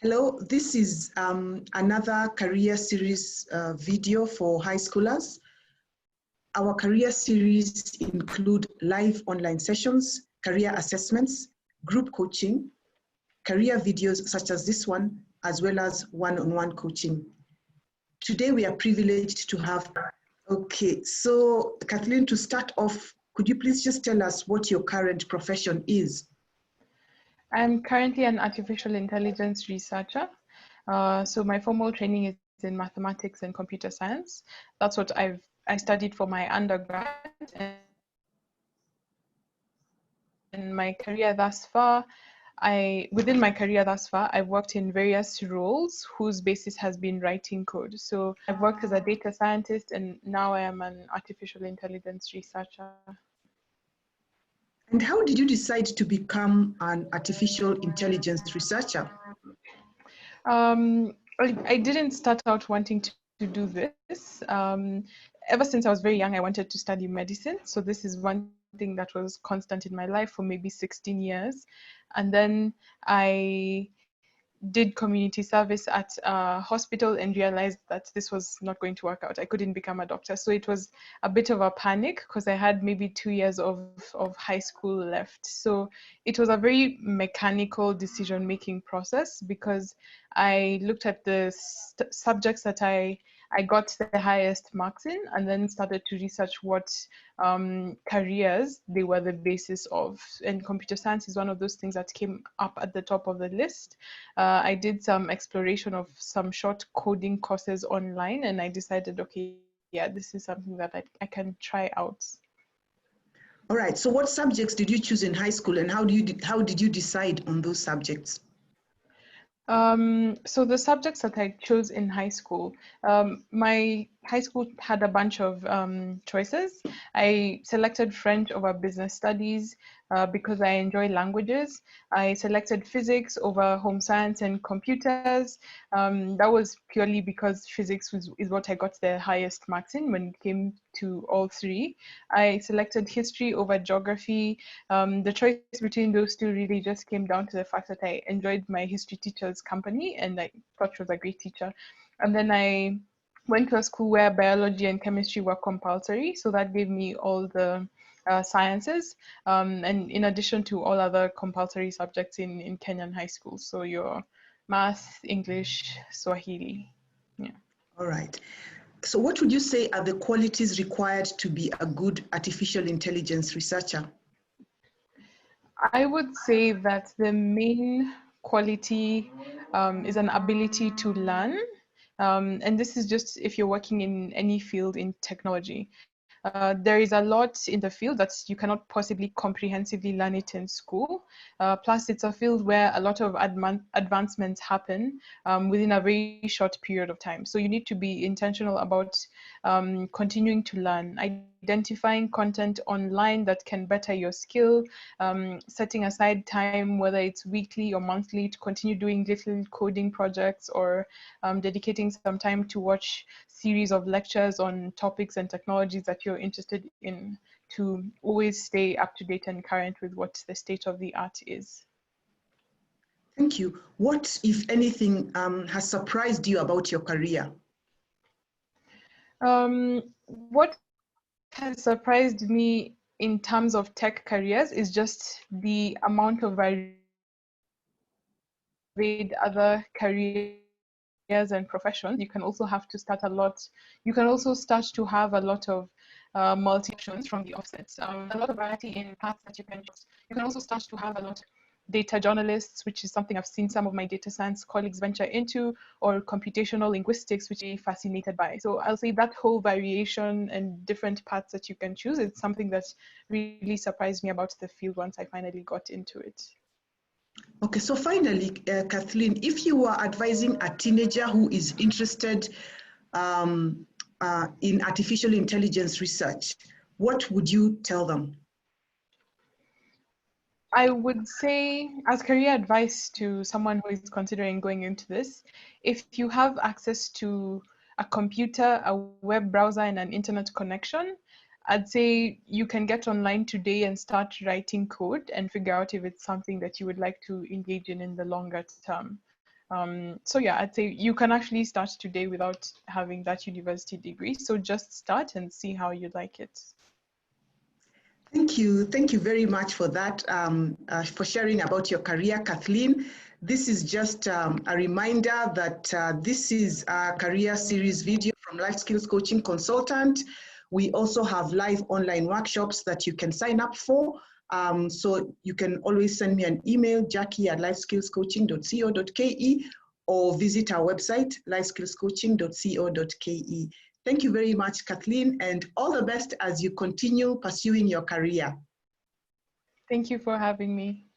Hello, this is another career series video for high schoolers. Our career series include live online sessions, career assessments, group coaching, career videos such as this one, as well as one-on-one coaching. Today we are privileged to have, okay, so Kathleen, to start off, could you please just tell us what your current profession is? I'm currently an artificial intelligence researcher. So my formal training is in mathematics and computer science. That's what I studied for my undergrad. And my career thus far, within my career thus far, I've worked in various roles whose basis has been writing code. So I've worked as a data scientist, and now I am an artificial intelligence researcher. And how did you decide to become an artificial intelligence researcher? I didn't start out wanting to do this. Ever since I was very young, I wanted to study medicine. So this is one thing that was constant in my life for maybe 16 years. And then I did community service at a hospital and realized that this was not going to work out. I couldn't become a doctor. So it was a bit of a panic because I had maybe 2 years of high school left. So it was a very mechanical decision-making process because I looked at the subjects that I got the highest marks in, and then started to research what careers they were the basis of. And computer science is one of those things that came up at the top of the list. I did some exploration of some short coding courses online, and I decided, okay, yeah, this is something that I can try out. All right, so what subjects did you choose in high school, and how did you decide on those subjects? So the subjects that I chose in high school, my high school had a bunch of choices. I selected French over business studies because I enjoy languages. I selected physics over home science and computers. That was purely because physics is what I got the highest marks in when it came to all three. I selected history over geography. The choice between those two really just came down to the fact that I enjoyed my history teacher's company and I thought she was a great teacher. And then I went to a school where biology and chemistry were compulsory, so that gave me all the sciences, and in addition to all other compulsory subjects in Kenyan high school, so your math, English, Swahili. Yeah. All right. So what would you say are the qualities required to be a good artificial intelligence researcher? I would say that the main quality is an ability to learn. And this is just if you're working in any field in technology. There is a lot in the field that you cannot possibly comprehensively learn it in school. Plus, it's a field where a lot of advancements happen within a very short period of time. So you need to be intentional about continuing to learn, identifying content online that can better your skill, setting aside time, whether it's weekly or monthly, to continue doing little coding projects, or dedicating some time to watch series of lectures on topics and technologies that you're interested in, to always stay up to date and current with what the state of the art is. Thank you. What, if anything, has surprised you about your career? What has surprised me in terms of tech careers is just the amount of varied other careers and professions. You can also have to start a lot. You can also start to have a lot of multi options from the offsets. A lot of variety in paths that you can choose. You can also start to have a lot of data journalists, which is something I've seen some of my data science colleagues venture into, or computational linguistics, which I'm fascinated by. So I'll say that whole variation and different paths that you can choose is something that really surprised me about the field once I finally got into it. Okay, so finally, Kathleen, if you were advising a teenager who is interested in artificial intelligence research, what would you tell them? I would say, as career advice to someone who is considering going into this, if you have access to a computer, a web browser, and an internet connection, I'd say you can get online today and start writing code and figure out if it's something that you would like to engage in the longer term. So yeah, I'd say you can actually start today without having that university degree. So just start and see how you like it. Thank you. Thank you very much for that, for sharing about your career, Kathleen. This is just a reminder that this is a career series video from Life Skills Coaching Consultant. We also have live online workshops that you can sign up for. So you can always send me an email, jackie@lifeskillscoaching.co.ke, or visit our website, lifeskillscoaching.co.ke. Thank you very much, Kathleen, and all the best as you continue pursuing your career. Thank you for having me.